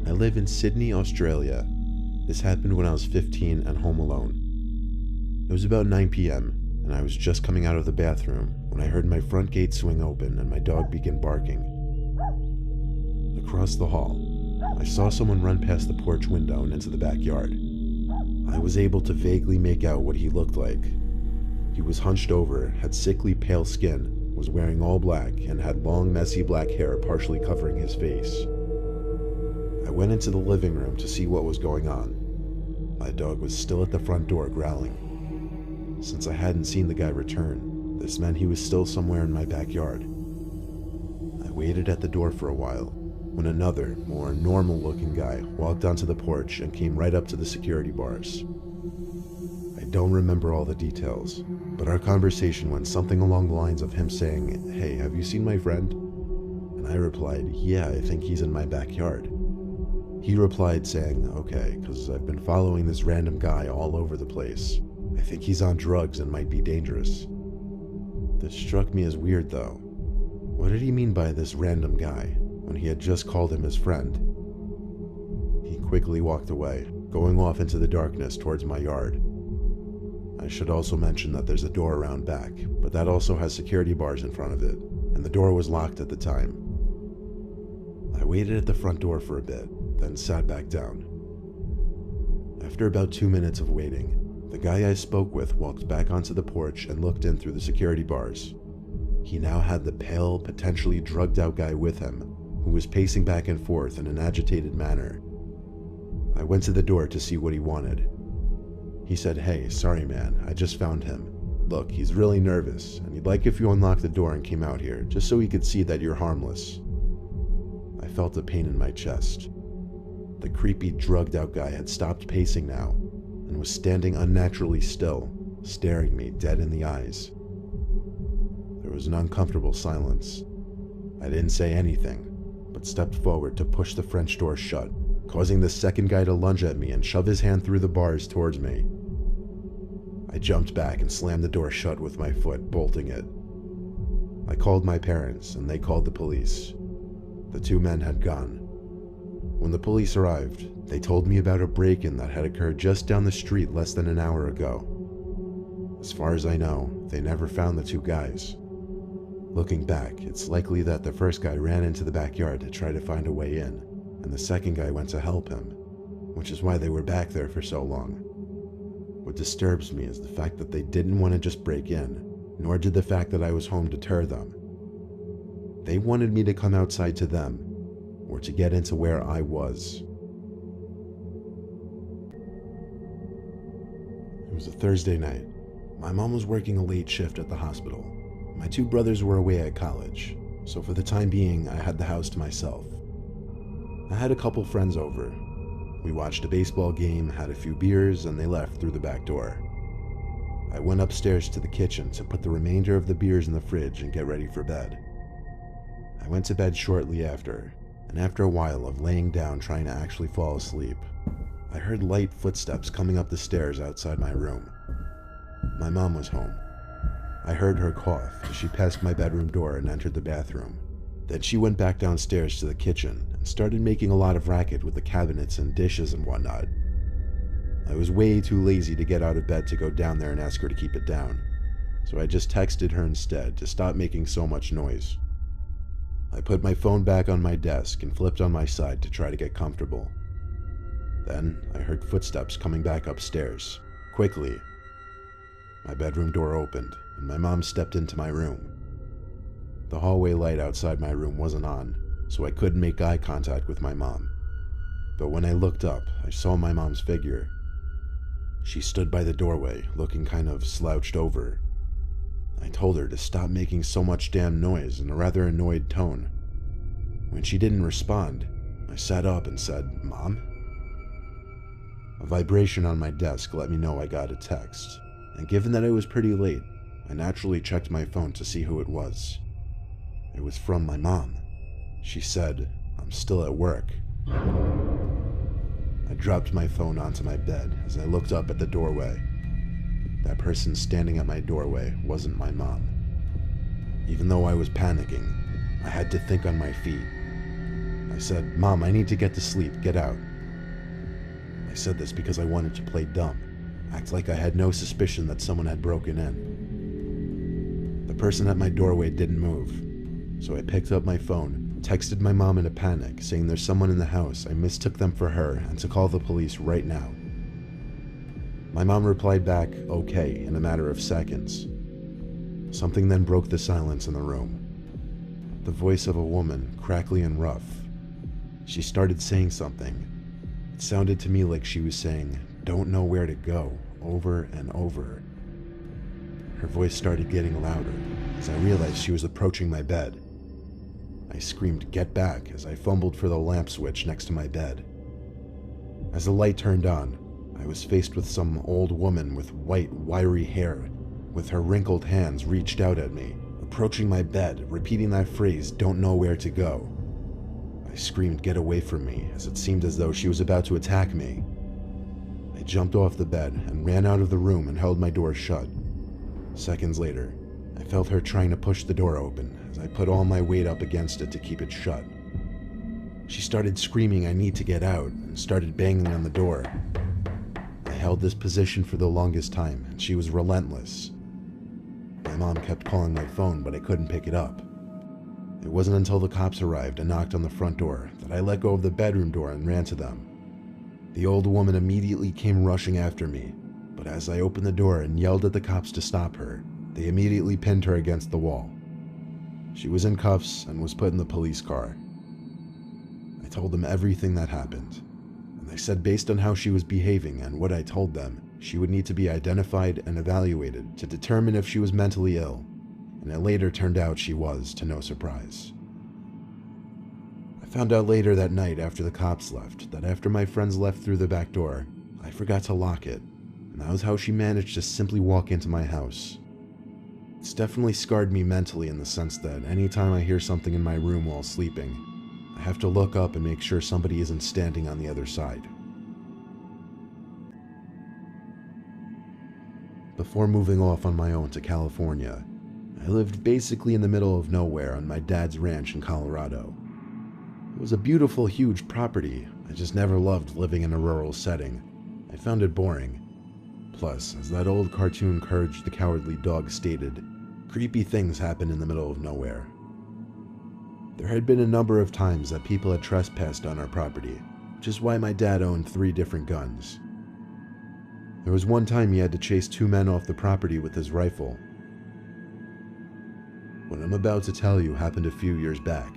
I live in Sydney, Australia. This happened when I was 15 and home alone. It was about 9 p.m., and I was just coming out of the bathroom when I heard my front gate swing open and my dog begin barking. Across the hall, I saw someone run past the porch window and into the backyard. I was able to vaguely make out what he looked like. He was hunched over, had sickly pale skin, was wearing all black, and had long messy black hair partially covering his face. I went into the living room to see what was going on. My dog was still at the front door growling. Since I hadn't seen the guy return, this meant he was still somewhere in my backyard. I waited at the door for a while, when another, more normal-looking guy walked onto the porch and came right up to the security bars. I don't remember all the details, but our conversation went something along the lines of him saying, "Hey, have you seen my friend?" And I replied, "Yeah, I think he's in my backyard." He replied saying, "Okay, because I've been following this random guy all over the place. I think he's on drugs and might be dangerous." This struck me as weird though. What did he mean by this random guy, when he had just called him his friend? He quickly walked away, going off into the darkness towards my yard. I should also mention that there's a door around back, but that also has security bars in front of it, and the door was locked at the time. I waited at the front door for a bit, then sat back down. After about 2 minutes of waiting, the guy I spoke with walked back onto the porch and looked in through the security bars. He now had the pale, potentially drugged out guy with him, who was pacing back and forth in an agitated manner. I went to the door to see what he wanted. He said, "Hey, sorry man, I just found him. Look, he's really nervous, and he'd like if you unlocked the door and came out here, just so he could see that you're harmless." I felt a pain in my chest. The creepy, drugged out guy had stopped pacing now, and was standing unnaturally still, staring me dead in the eyes. There was an uncomfortable silence. I didn't say anything, but stepped forward to push the French door shut, causing the second guy to lunge at me and shove his hand through the bars towards me. I jumped back and slammed the door shut with my foot, bolting it. I called my parents, and they called the police. The two men had gone. When the police arrived, they told me about a break-in that had occurred just down the street less than an hour ago. As far as I know, they never found the two guys. Looking back, it's likely that the first guy ran into the backyard to try to find a way in, and the second guy went to help him, which is why they were back there for so long. What disturbs me is the fact that they didn't want to just break in, nor did the fact that I was home deter them. They wanted me to come outside to them, or to get into where I was. It was a Thursday night. My mom was working a late shift at the hospital. My two brothers were away at college, so for the time being, I had the house to myself. I had a couple friends over. We watched a baseball game, had a few beers, and they left through the back door. I went upstairs to the kitchen to put the remainder of the beers in the fridge and get ready for bed. I went to bed shortly after, and after a while of laying down trying to actually fall asleep, I heard light footsteps coming up the stairs outside my room. My mom was home. I heard her cough as she passed my bedroom door and entered the bathroom. Then she went back downstairs to the kitchen and started making a lot of racket with the cabinets and dishes and whatnot. I was way too lazy to get out of bed to go down there and ask her to keep it down, so I just texted her instead to stop making so much noise. I put my phone back on my desk and flipped on my side to try to get comfortable. Then I heard footsteps coming back upstairs, quickly. My bedroom door opened, and my mom stepped into my room. The hallway light outside my room wasn't on, so I couldn't make eye contact with my mom. But when I looked up, I saw my mom's figure. She stood by the doorway, looking kind of slouched over. I told her to stop making so much damn noise in a rather annoyed tone. When she didn't respond, I sat up and said, "Mom?" A vibration on my desk let me know I got a text, and given that it was pretty late, I naturally checked my phone to see who it was. It was from my mom. She said, "I'm still at work." I dropped my phone onto my bed as I looked up at the doorway. That person standing at my doorway wasn't my mom. Even though I was panicking, I had to think on my feet. I said, "Mom, I need to get to sleep. Get out." I said this because I wanted to play dumb, act like I had no suspicion that someone had broken in. The person at my doorway didn't move, so I picked up my phone, texted my mom in a panic, saying there's someone in the house, I mistook them for her, and to call the police right now. My mom replied back, "Okay," in a matter of seconds. Something then broke the silence in the room. The voice of a woman, crackly and rough. She started saying something. It sounded to me like she was saying, "Don't know where to go," over and over. Her voice started getting louder as I realized she was approaching my bed. I screamed, "Get back," as I fumbled for the lamp switch next to my bed. As the light turned on, I was faced with some old woman with white, wiry hair, with her wrinkled hands reached out at me, approaching my bed, repeating that phrase, "Don't know where to go." I screamed, "Get away from me," as it seemed as though she was about to attack me. I jumped off the bed and ran out of the room and held my door shut. Seconds later, I felt her trying to push the door open as I put all my weight up against it to keep it shut. She started screaming, "I need to get out," and started banging on the door. I held this position for the longest time, and she was relentless. My mom kept calling my phone, but I couldn't pick it up. It wasn't until the cops arrived and knocked on the front door that I let go of the bedroom door and ran to them. The old woman immediately came rushing after me, but as I opened the door and yelled at the cops to stop her, they immediately pinned her against the wall. She was in cuffs and was put in the police car. I told them everything that happened, and they said based on how she was behaving and what I told them, she would need to be identified and evaluated to determine if she was mentally ill, and it later turned out she was, to no surprise. I found out later that night after the cops left that after my friends left through the back door, I forgot to lock it, and that was how she managed to simply walk into my house. It's definitely scarred me mentally in the sense that anytime I hear something in my room while sleeping, I have to look up and make sure somebody isn't standing on the other side. Before moving off on my own to California, I lived basically in the middle of nowhere on my dad's ranch in Colorado. It was a beautiful, huge property. I just never loved living in a rural setting. I found it boring. Plus, as that old cartoon Courage the Cowardly Dog stated, creepy things happen in the middle of nowhere. There had been a number of times that people had trespassed on our property, which is why my dad owned 3 different guns. There was one time he had to chase 2 men off the property with his rifle. What I'm about to tell you happened a few years back.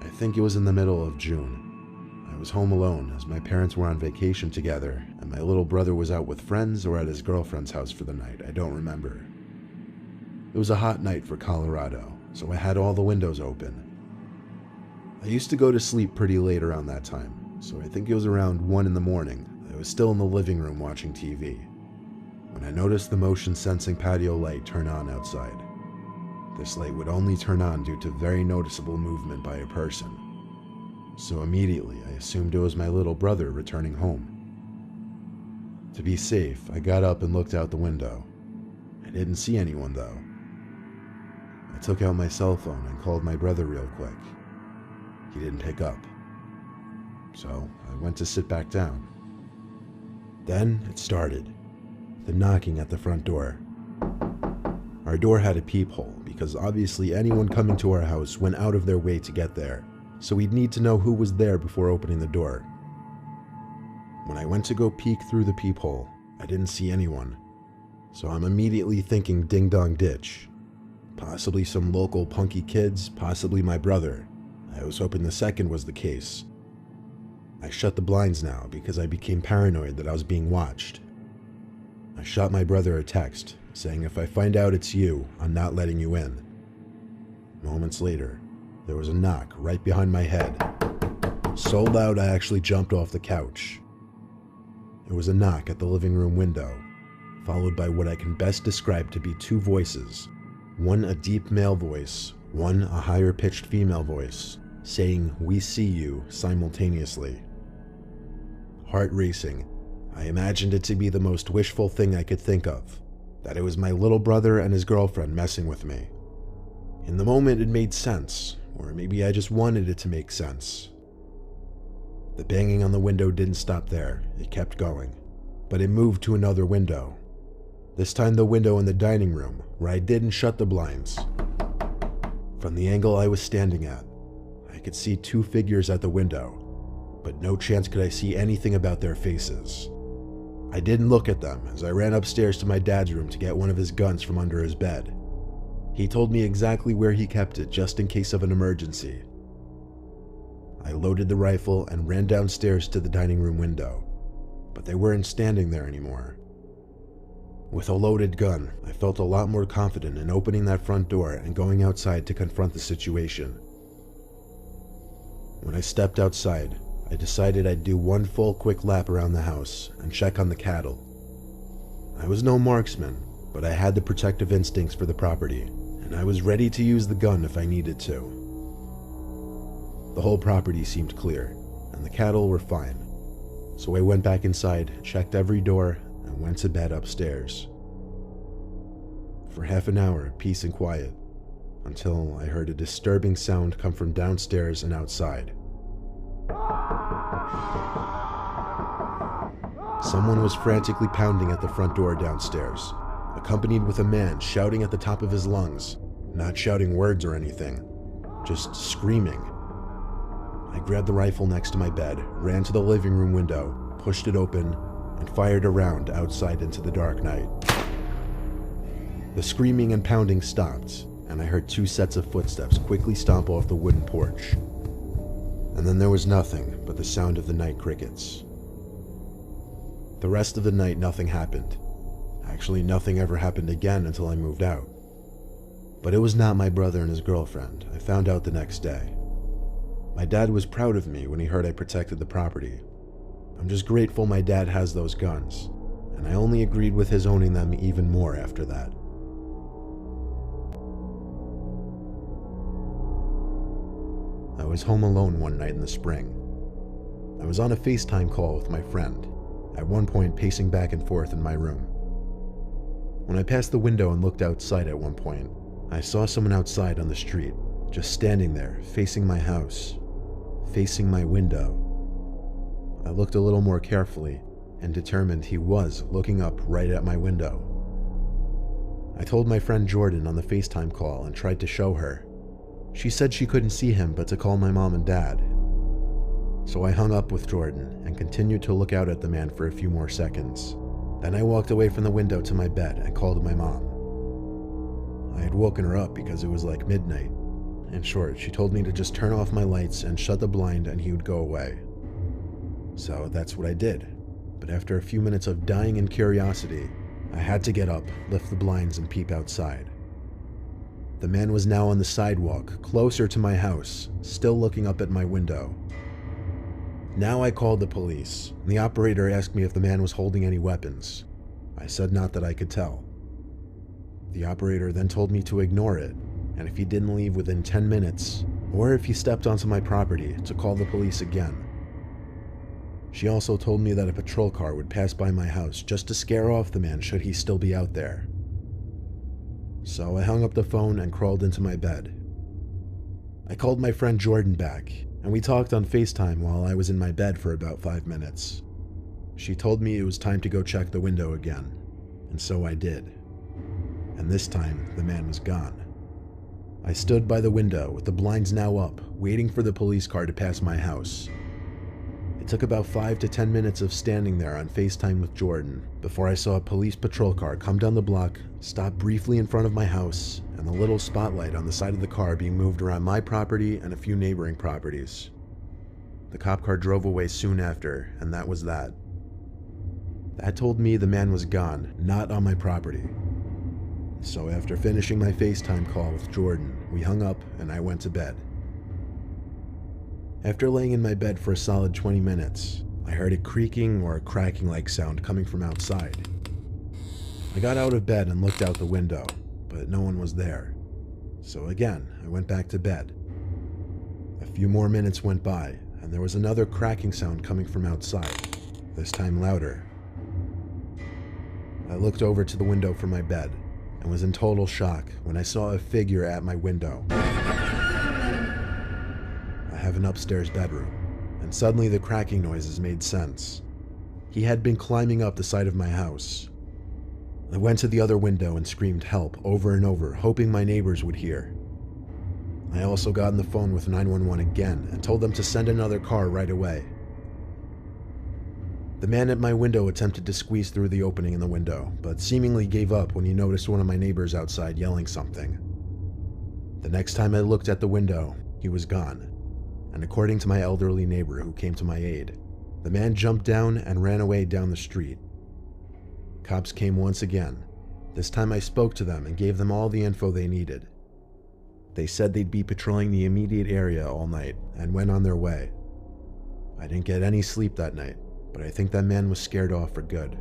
I think it was in the middle of June. I was home alone as my parents were on vacation together and my little brother was out with friends or at his girlfriend's house for the night, I don't remember. It was a hot night for Colorado, so I had all the windows open. I used to go to sleep pretty late around that time, so I think it was around 1 in the morning. I was still in the living room watching TV when I noticed the motion sensing patio light turn on outside. This light would only turn on due to very noticeable movement by a person. So immediately I assumed it was my little brother returning home. To be safe, I got up and looked out the window. I didn't see anyone though. I took out my cell phone and called my brother real quick. He didn't pick up. So I went to sit back down. Then it started. The knocking at the front door. Our door had a peephole because obviously anyone coming to our house went out of their way to get there, so we'd need to know who was there before opening the door. When I went to go peek through the peephole, I didn't see anyone, so I'm immediately thinking ding dong ditch. Possibly some local punky kids, possibly my brother. I was hoping the second was the case. I shut the blinds now because I became paranoid that I was being watched. I shot my brother a text, saying if I find out it's you, I'm not letting you in. Moments later, there was a knock right behind my head. So loud I actually jumped off the couch. It was a knock at the living room window, followed by what I can best describe to be 2 voices. One a deep male voice, one a higher pitched female voice, saying "We see you" simultaneously. Heart racing, I imagined it to be the most wishful thing I could think of, that it was my little brother and his girlfriend messing with me. In the moment it made sense. or maybe I just wanted it to make sense. The banging on the window didn't stop there, it kept going, but it moved to another window. This time the window in the dining room, where I didn't shut the blinds. From the angle I was standing at, I could see two figures at the window, but no chance could I see anything about their faces. I didn't look at them as I ran upstairs to my dad's room to get one of his guns from under his bed. He told me exactly where he kept it just in case of an emergency. I loaded the rifle and ran downstairs to the dining room window, but they weren't standing there anymore. With a loaded gun, I felt a lot more confident in opening that front door and going outside to confront the situation. When I stepped outside, I decided I'd do one full quick lap around the house and check on the cattle. I was no marksman, but I had the protective instincts for the property, and I was ready to use the gun if I needed to. The whole property seemed clear, and the cattle were fine, so I went back inside, checked every door, and went to bed upstairs. For half an hour, peace and quiet, until I heard a disturbing sound come from downstairs and outside. Someone was frantically pounding at the front door downstairs, accompanied with a man shouting at the top of his lungs, not shouting words or anything, just screaming. I grabbed the rifle next to my bed, ran to the living room window, pushed it open, and fired a round outside into the dark night. The screaming and pounding stopped, and I heard two sets of footsteps quickly stomp off the wooden porch. And then there was nothing but the sound of the night crickets. The rest of the night, nothing happened. Actually, nothing ever happened again until I moved out. But it was not my brother and his girlfriend. I found out the next day. My dad was proud of me when he heard I protected the property. I'm just grateful my dad has those guns, and I only agreed with his owning them even more after that. I was home alone one night in the spring. I was on a FaceTime call with my friend, at one point pacing back and forth in my room. When I passed the window and looked outside at one point, I saw someone outside on the street, just standing there, facing my house, facing my window. I looked a little more carefully and determined he was looking up right at my window. I told my friend Jordan on the FaceTime call and tried to show her. She said she couldn't see him but to call my mom and dad. So I hung up with Jordan and continued to look out at the man for a few more seconds. Then I walked away from the window to my bed and called my mom. I had woken her up because it was like midnight. In short, she told me to just turn off my lights and shut the blind and he would go away. So that's what I did. But after a few minutes of dying in curiosity, I had to get up, lift the blinds, and peep outside. The man was now on the sidewalk, closer to my house, still looking up at my window. Now I called the police, and the operator asked me if the man was holding any weapons. I said not that I could tell. The operator then told me to ignore it, and if he didn't leave within 10 minutes, or if he stepped onto my property, to call the police again. She also told me that a patrol car would pass by my house just to scare off the man should he still be out there. So I hung up the phone and crawled into my bed. I called my friend Jordan back, and we talked on FaceTime while I was in my bed for about 5 minutes. She told me it was time to go check the window again, and so I did. And this time, the man was gone. I stood by the window with the blinds now up, waiting for the police car to pass my house. It took about 5 to 10 minutes of standing there on FaceTime with Jordan before I saw a police patrol car come down the block, stop briefly in front of my house, and the little spotlight on the side of the car being moved around my property and a few neighboring properties. The cop car drove away soon after, and that was that. That told me the man was gone, not on my property. So after finishing my FaceTime call with Jordan, we hung up and I went to bed. After laying in my bed for a solid 20 minutes, I heard a creaking or a cracking-like sound coming from outside. I got out of bed and looked out the window, but no one was there. So again, I went back to bed. A few more minutes went by, and there was another cracking sound coming from outside, this time louder. I looked over to the window from my bed and was in total shock when I saw a figure at my window. have an upstairs bedroom, and suddenly the cracking noises made sense. He had been climbing up the side of my house. I went to the other window and screamed help over and over, hoping my neighbors would hear. I also got on the phone with 911 again and told them to send another car right away. The man at my window attempted to squeeze through the opening in the window, but seemingly gave up when he noticed one of my neighbors outside yelling something. The next time I looked at the window, he was gone, and according to my elderly neighbor who came to my aid, the man jumped down and ran away down the street. Cops came once again. This time I spoke to them and gave them all the info they needed. They said they'd be patrolling the immediate area all night and went on their way. I didn't get any sleep that night, but I think that man was scared off for good.